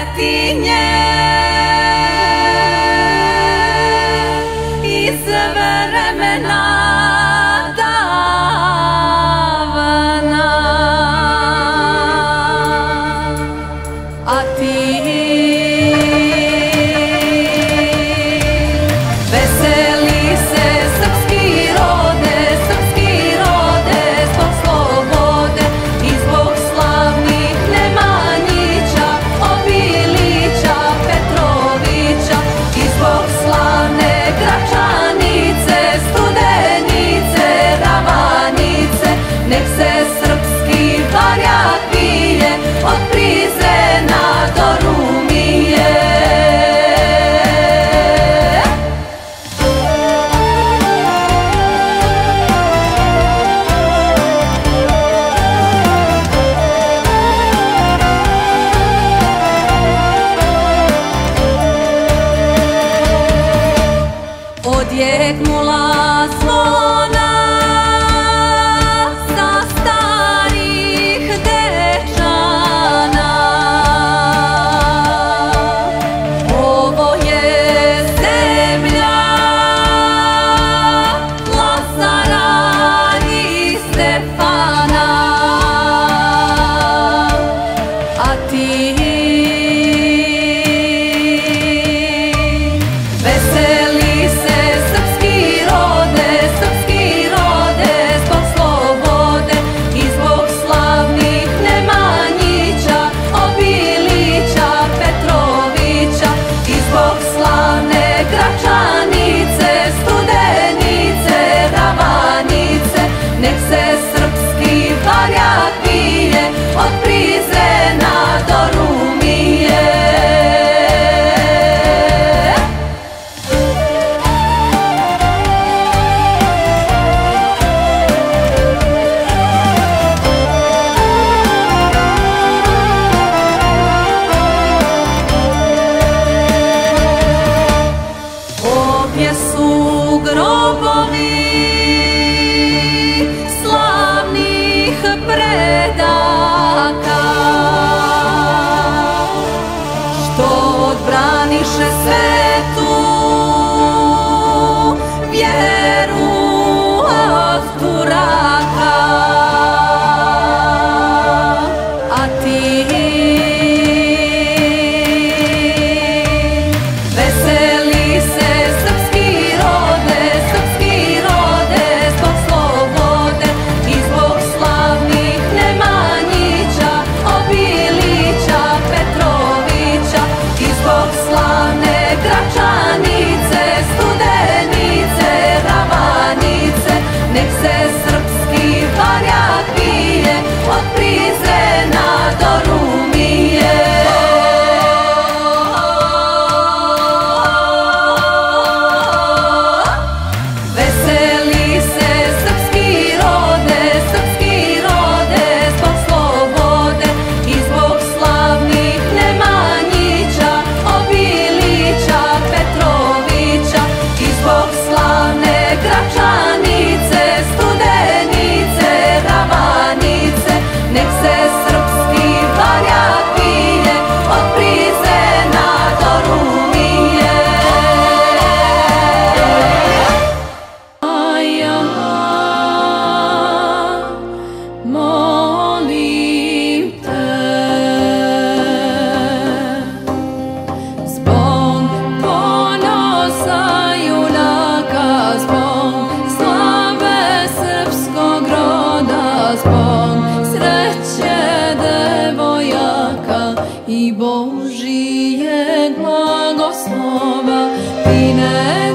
svetinje i sve vremena davana, a ti veseli se srpski rode, zbog slobode i zbog slavnih Nemanjića, Obilića, Petrovića i zbog slavne Gračanice, Studenice, Ravanice. Nek se srpski barjak vije od Prizrena do Rumije. Odjeknula zvona sa starih dečana, ovo je zemlja Lazara i Stefana, a ti veseli se srpski rode, zbog slobode i zbog slavnih Nemanjića, Obilića, Petrovića i zbog slavne Gračanice, Studenice, Ravanice. Nek se srpski barjak vije od Prizrena do Rumije. Ovdje su grobovi slavnih predaka, što odbraniše svetu vjeru od Turaka, a ti veseli se srpski rode, zbog slobode i zbog slavnih Nemanjića, Obilića, Petrovića i zbog slavne Gračanice, Studenice, Ravanice. Nek se srpski barjak vije od Prizrena do Rumije. Veseli se srpski rode, zbog slobode i zbog slavnih Nemanjića, Obilića, Petrovića i zbog slavne Gračanice, Studenice, Ravanice. Nek se srpski barjak vije od Prizrena do Rumije. Ja molim te, zbog ponosa junaka, zbog slave srpskog roda, zbog sreće devojaka i Božijeg blagoslova, ti ne